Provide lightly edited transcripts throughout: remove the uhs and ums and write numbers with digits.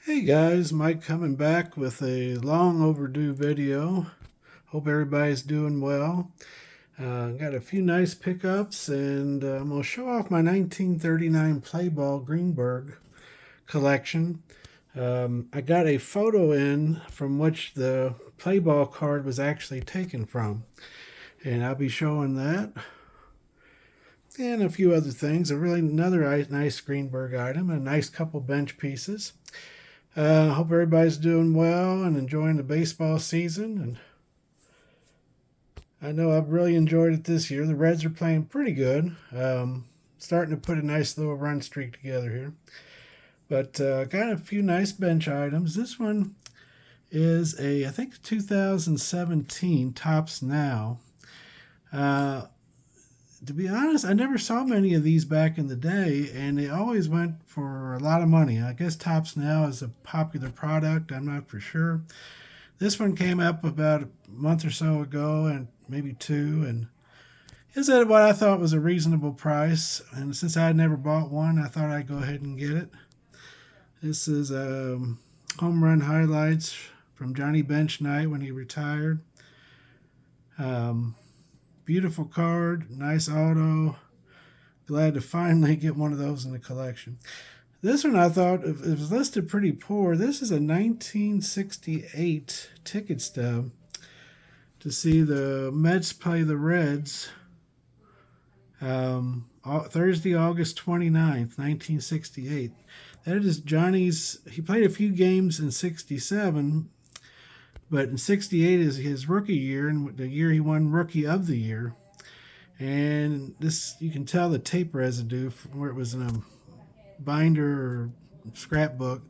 Hey guys, Mike coming back with a long overdue video. Hope everybody's doing well. Got a few nice pickups, and I'm going to show off my 1939 Playball Greenberg collection. I got a photo in from which the Playball card was actually taken from, and I'll be showing that. And a few other things. Another nice Greenberg item, and a nice couple bench pieces. Hope everybody's doing well and enjoying the baseball season. And I know I've really enjoyed it this year. The Reds are playing pretty good. Starting to put a nice little run streak together here. But got a few nice bench items. This one is I think 2017 Tops Now. Uh, to be honest, I never saw many of these back in the day, and they always went for a lot of money. I guess Tops Now is a popular product. I'm not for sure. This one came up about a month or so ago, and maybe two, and is at what I thought was a reasonable price. And since I had never bought one, I thought I'd go ahead and get it. This is home run highlights from Johnny Bench night when he retired. Um, Beautiful card, nice auto. Glad to finally get one of those in the collection. This one I thought it was listed pretty poor. This is a 1968 ticket stub to see the Mets play the Reds Thursday, August 29th, 1968. That is Johnny's. He played a few games in 67, but in 68 is his rookie year, and the year he won Rookie of the Year. And this, you can tell the tape residue from where it was in a binder or scrapbook.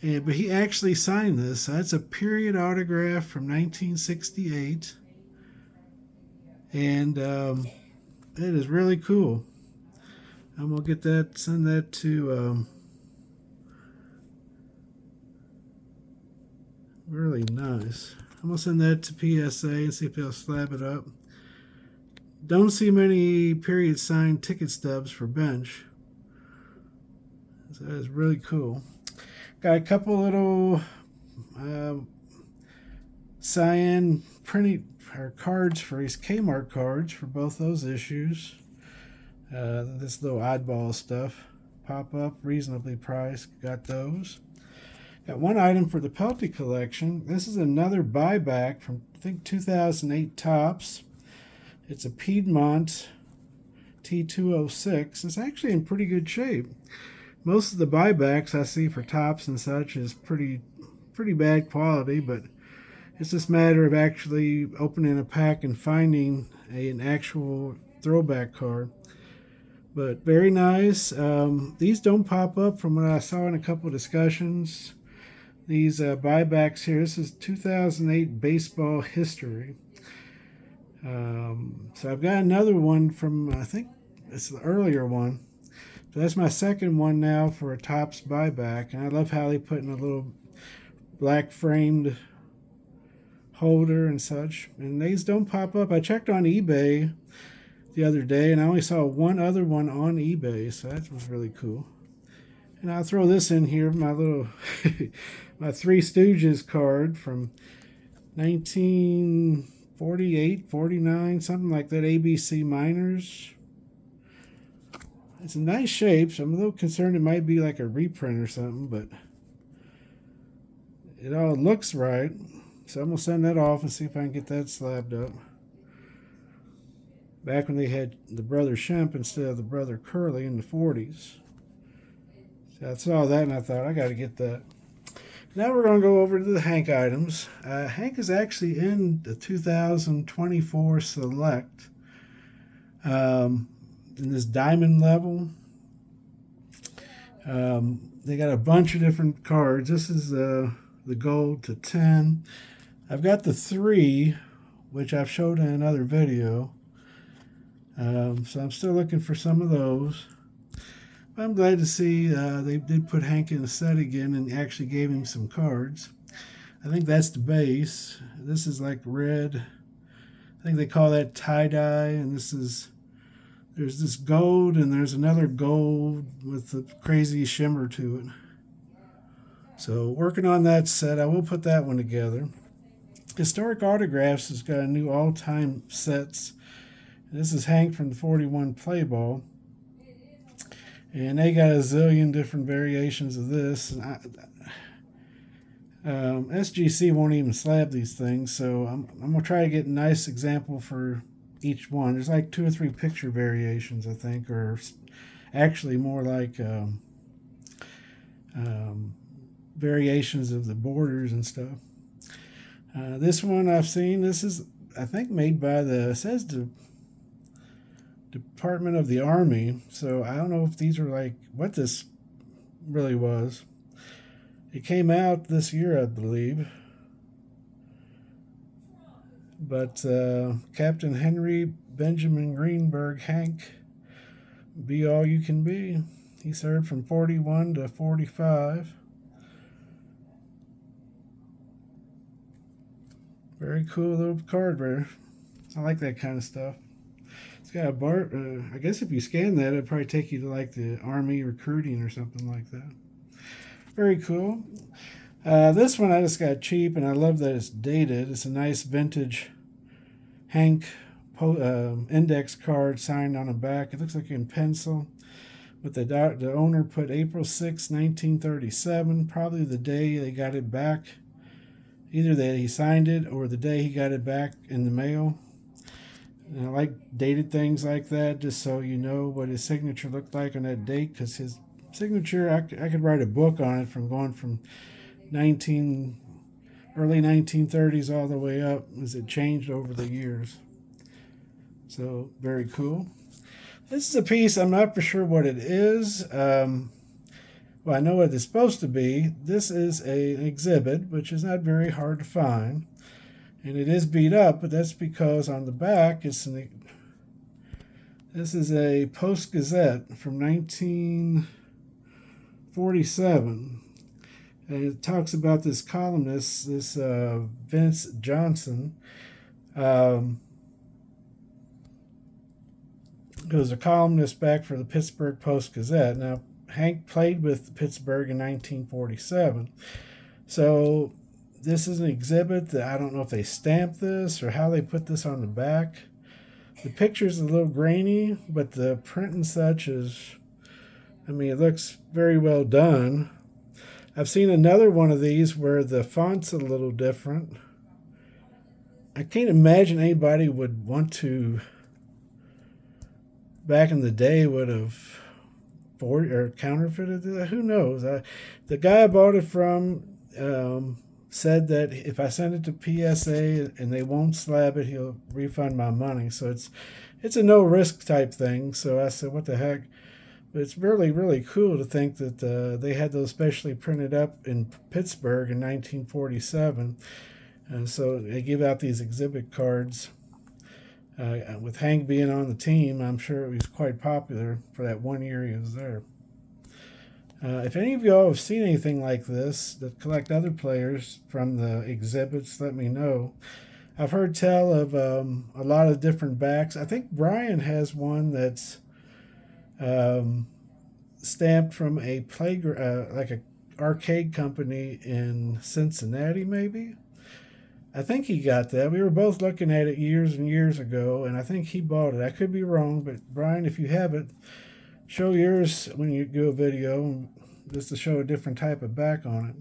But he actually signed this. That's a period autograph from 1968. And it is really cool. I'm going to send that to really nice. I'm going to send that to PSA and see if they'll slab it up. Don't see many period signed ticket stubs for bench. So that is really cool. Got a couple little cyan printed cards for his Kmart cards for both those issues. This little oddball stuff. Pop up, reasonably priced. Got those. Got one item for the Pelty collection. This is another buyback from, I think, 2008 Tops. It's a Piedmont T206. It's actually in pretty good shape. Most of the buybacks I see for Tops and such is pretty bad quality, but it's just a matter of actually opening a pack and finding an actual throwback card. But very nice. These don't pop up from what I saw in a couple of discussions. These buybacks here, this is 2008 baseball history. So I've got another one from, I think it's the earlier one. So that's my second one now for a Topps buyback. And I love how they put in a little black framed holder and such. And these don't pop up. I checked on eBay the other day, and I only saw one other one on eBay. So that was really cool. And I'll throw this in here, my little my Three Stooges card from 1948, 49, something like that, ABC Minors. It's in nice shape, so I'm a little concerned it might be like a reprint or something, but it all looks right. So I'm going to send that off and see if I can get that slabbed up. Back when they had the brother Shemp instead of the brother Curly in the 40s. So I saw that and I thought, I got to get that. Now we're going to go over to the Hank items. Hank is actually in the 2024 Select in this diamond level. They got a bunch of different cards. This is the gold to 10. I've got the 3, which I've showed in another video. So I'm still looking for some of those. I'm glad to see they did put Hank in a set again and actually gave him some cards. I think that's the base. This is like red. I think they call that tie-dye. And there's this gold and there's another gold with a crazy shimmer to it. So working on that set, I will put that one together. Historic Autographs has got a new all-time sets. This is Hank from the 41 Play Ball. And they got a zillion different variations of this. And SGC won't even slab these things, so I'm going to try to get a nice example for each one. There's like 2 or 3 picture variations, I think, or actually more like variations of the borders and stuff. This one I've seen, this is, I think, made by it says the Department of the Army, so I don't know if these are like what this really was. It came out this year, I believe. But Captain Henry Benjamin Greenberg, Hank, be all you can be. He served from 41 to 45. Very cool little card there. I like that kind of stuff. It's got a bar. I guess if you scan that, it'd probably take you to like the Army recruiting or something like that. Very cool. This one I just got cheap, and I love that it's dated. It's a nice vintage Hank index card signed on the back. It looks like in pencil. But the owner put April 6, 1937, probably the day they got it back. Either that he signed it or the day he got it back in the mail. And I like dated things like that just so you know what his signature looked like on that date, because his signature, I could write a book on it from going from early 1930s all the way up as it changed over the years. So very cool. This is a piece, I'm not for sure what it is. Well, I know what it's supposed to be. This is an exhibit, which is not very hard to find. And it is beat up, but that's because on the back, this is a Post Gazette from 1947. And it talks about this columnist, this Vince Johnson, who was a columnist back for the Pittsburgh Post Gazette. Now, Hank played with Pittsburgh in 1947. So this is an exhibit that I don't know if they stamped this or how they put this on the back. The picture's a little grainy, but the print and such is, I mean, it looks very well done. I've seen another one of these where the font's a little different. I can't imagine anybody would want to, back in the day, would have counterfeited it. Who knows? The guy I bought it from said that if I send it to PSA and they won't slab it, he'll refund my money. So it's a no risk type thing. So I said, what the heck? But it's really, really cool to think that they had those specially printed up in Pittsburgh in 1947. And so they give out these exhibit cards. With Hank being on the team, I'm sure it was quite popular for that 1 year he was there. If any of y'all have seen anything like this that collect other players from the exhibits, let me know. I've heard tell of a lot of different backs. I think Brian has one that's stamped from a playground, like an arcade company in Cincinnati, maybe. I think he got that. We were both looking at it years and years ago, and I think he bought it. I could be wrong, but Brian, if you have it, show yours when you do a video, just to show a different type of back on it.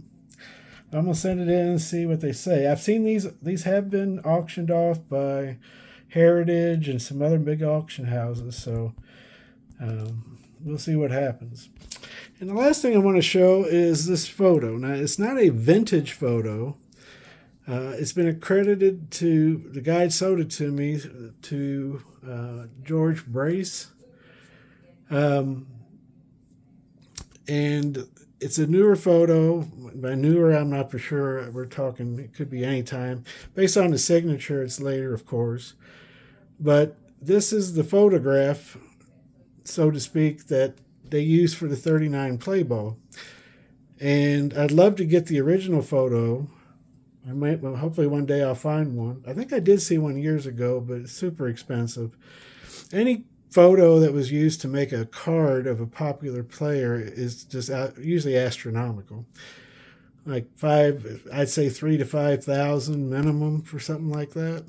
I'm going to send it in and see what they say. I've seen these. These have been auctioned off by Heritage and some other big auction houses, so we'll see what happens. And the last thing I want to show is this photo. Now, it's not a vintage photo. It's been accredited to, the guy sold it to me, to George Brace. And it's a newer photo. By newer, I'm not for sure. We're talking, it could be any time. Based on the signature, it's later, of course. But this is the photograph, so to speak, that they used for the 39 play ball. And I'd love to get the original photo. Well, hopefully one day I'll find one. I think I did see one years ago, but it's super expensive. Any photo that was used to make a card of a popular player is just usually astronomical. like five, I'd say 3 to 5 thousand minimum for something like that.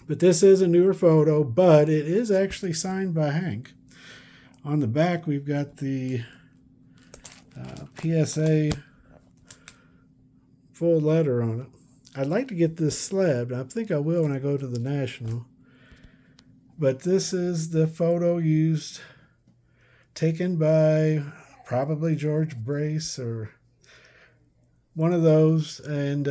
But this is a newer photo, but it is actually signed by Hank. On the back, we've got the PSA full letter on it. I'd like to get this slabbed. I think I will when I go to the National. But this is the photo used, taken by probably George Brace or one of those, and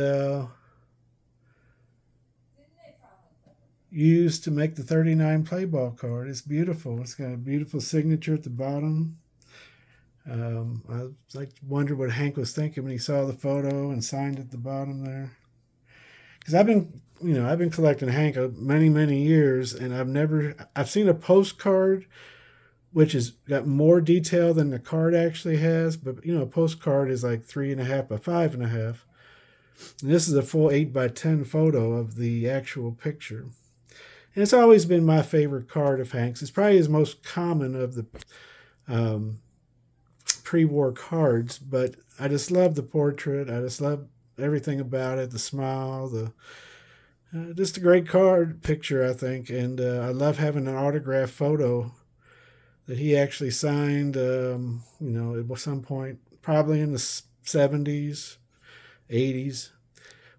used to make the 39 play ball card. It's beautiful. It's got a beautiful signature at the bottom. I like wonder what Hank was thinking when he saw the photo and signed at the bottom there. Because I've been collecting Hank many years, and I've seen a postcard which has got more detail than the card actually has. But a postcard is like 3.5 by 5.5. And this is a full 8x10 photo of the actual picture. And it's always been my favorite card of Hank's. It's probably his most common of the pre-war cards, but I just love the portrait. I just love everything about it, the smile, just a great card picture, I think. And I love having an autographed photo that he actually signed, at some point, probably in the 70s, 80s.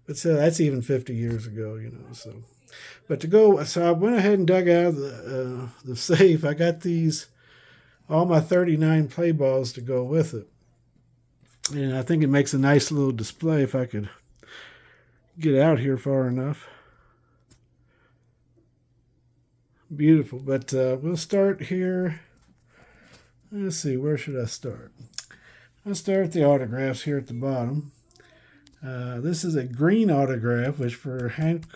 But so that's even 50 years ago, so. But so I went ahead and dug out of the safe. I got all my 39 play balls to go with it. And I think it makes a nice little display if I could get out here far enough. Beautiful. But we'll start here. Let's see, where should I start? I'll start with the autographs here at the bottom. This is a green autograph, which for Hank,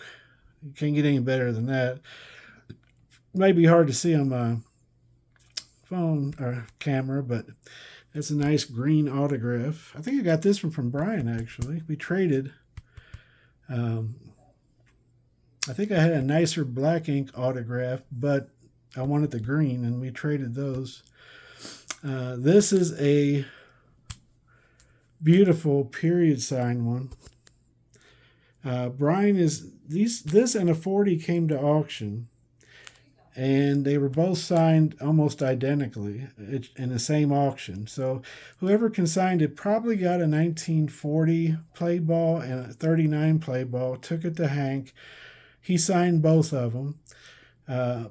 you can't get any better than that. It might be hard to see on my phone or camera, but it's a nice green autograph. I think I got this one from Brian, actually. We traded. I think I had a nicer black ink autograph, but I wanted the green, and we traded those. This is a beautiful period sign one. Brian this and a 40 came to auction, and they were both signed almost identically in the same auction. So whoever consigned it probably got a 1940 play ball and a 39 play ball, took it to Hank. He signed both of them.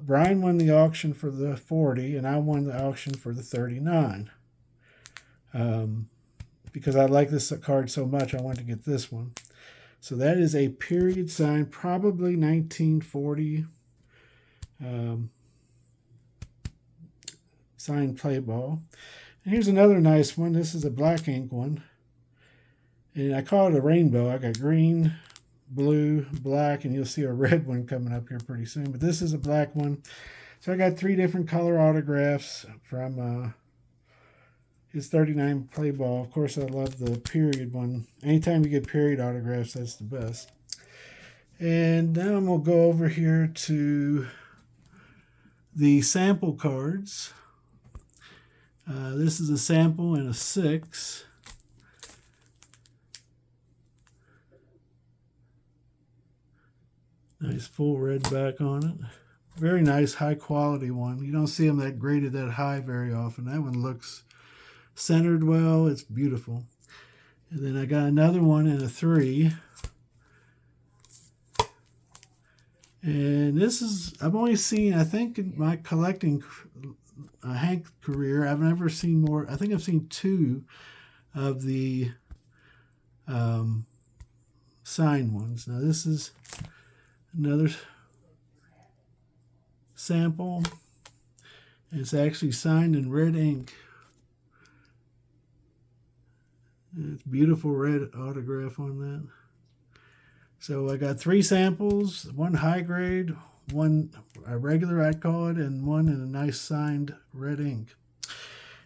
Brian won the auction for the 40, and I won the auction for the 39. Because I like this card so much, I wanted to get this one. So that is a period sign, probably 1940 signed play ball. And here's another nice one. This is a black ink one. And I call it a rainbow. I got green, blue, black, and you'll see a red one coming up here pretty soon. But this is a black one. So I got 3 different color autographs from his 39 play ball. Of course, I love the period one. Anytime you get period autographs, that's the best. And now I'm going to go over here to the sample cards. This is a sample in a 6. Nice full red back on it. Very nice, high quality one. You don't see them that graded that high very often. That one looks centered well. It's beautiful. And then I got another one in a 3. And this is, I've only seen, I think in my collecting Hank career, I've never seen more. I think I've seen 2 of the signed ones. Now this is another sample. It's actually signed in red ink. It's beautiful red autograph on that. So I got 3 samples, 1 high grade, 1 a regular I'd call it, and 1 in a nice signed red ink.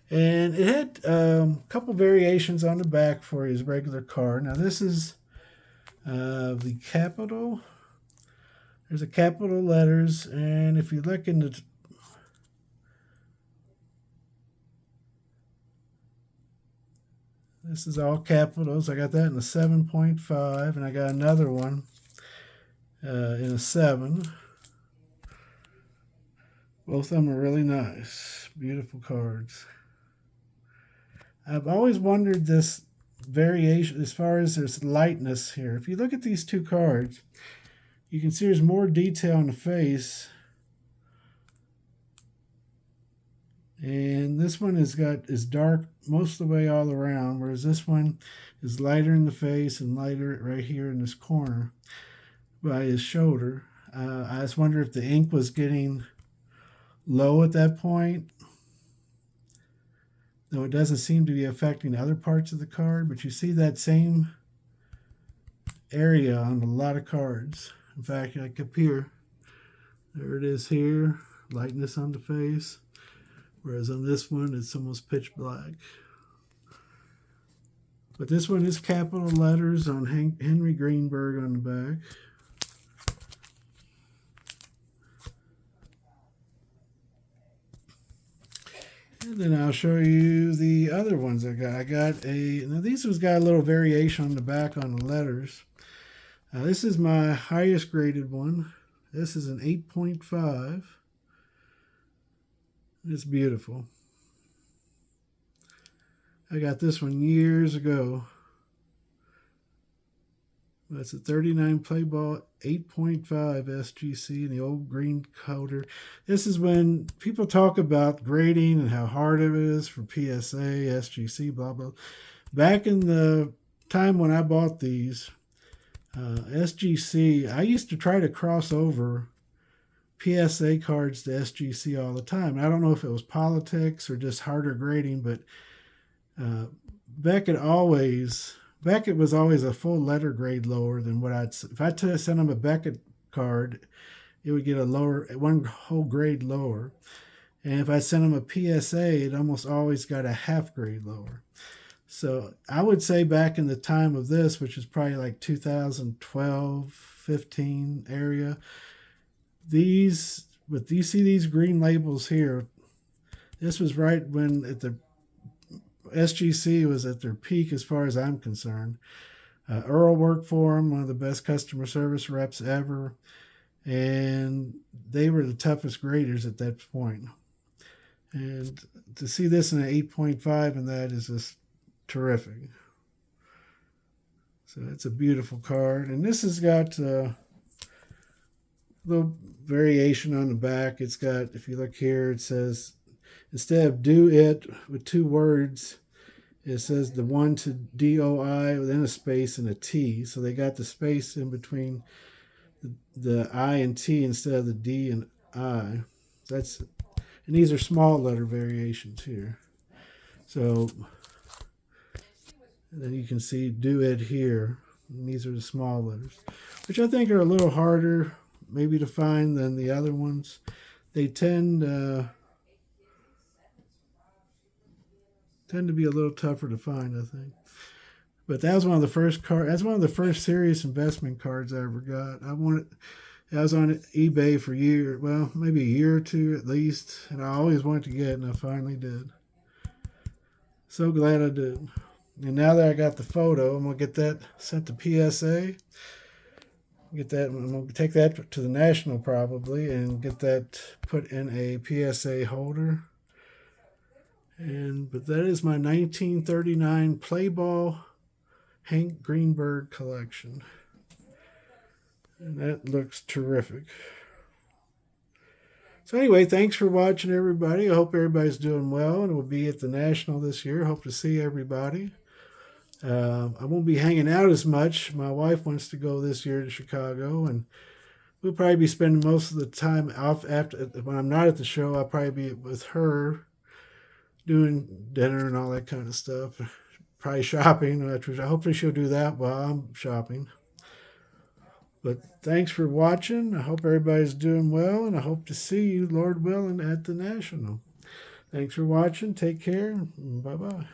And it had a couple variations on the back for his regular card. Now this is the capital. There's a capital letters, and if you look in the This is all capitals. I got that in a 7.5, and I got another one in a 7. Both of them are really nice. Beautiful cards. I've always wondered this variation as far as there's lightness here. If you look at these two cards, you can see there's more detail in the face. And this one is dark most of the way all around, whereas this one is lighter in the face and lighter right here in this corner by his shoulder. I just wonder if the ink was getting low at that point. Though it doesn't seem to be affecting other parts of the card, but you see that same area on a lot of cards. In fact, like up here, there it is here, lightness on the face. Whereas on this one, it's almost pitch black. But this one is capital letters on Henry Greenberg on the back. And then I'll show you the other ones I got. Now these ones got a little variation on the back on the letters. This is my highest graded one. This is an 8.5. It's beautiful. I got this one years ago. That's a 39 play ball, 8.5 SGC in the old green coater. This is when people talk about grading and how hard it is for PSA, SGC, blah, blah. Back in the time when I bought these, SGC, I used to try to cross over PSA cards to SGC all the time. I don't know if it was politics or just harder grading, but Beckett was always a full letter grade lower than what if I sent him a Beckett card, it would get a lower, one whole grade lower. And if I sent him a PSA, it almost always got a half grade lower. So I would say back in the time of this, which is probably like 2012, 15 area, you see these green labels here, this was right when the SGC was at their peak as far as I'm concerned. Earl worked for them, one of the best customer service reps ever, and they were the toughest graders at that point. And to see this in an 8.5 and that is just terrific. So it's a beautiful card. And this has got a little variation on the back. It's got, if you look here, it says, instead of do it with two words, it says the one to DOI within a space and a T. So they got the space in between the I and T instead of the D and I. And these are small letter variations here. So then you can see do it here. And these are the small letters, which I think are a little harder maybe to find than the other ones. They tend to be a little tougher to find, I think. But that was one of the first that's one of the first serious investment cards I ever got. I was on eBay for maybe a year or two at least, and I always wanted to get it, and I finally did. So glad I did. And now that I got the photo, I'm gonna get that sent to PSA. I'm gonna take that to the National probably, and get that put in a PSA holder. But that is my 1939 Playball Hank Greenberg collection. And that looks terrific. So anyway, thanks for watching, everybody. I hope everybody's doing well, and we'll be at the National this year. Hope to see everybody. I won't be hanging out as much. My wife wants to go this year to Chicago, and we'll probably be spending most of the time off when I'm not at the show. I'll probably be with her, doing dinner and all that kind of stuff. Probably shopping. Hopefully she'll do that while I'm shopping. But thanks for watching. I hope everybody's doing well, and I hope to see you, Lord willing, at the National. Thanks for watching. Take care. Bye-bye.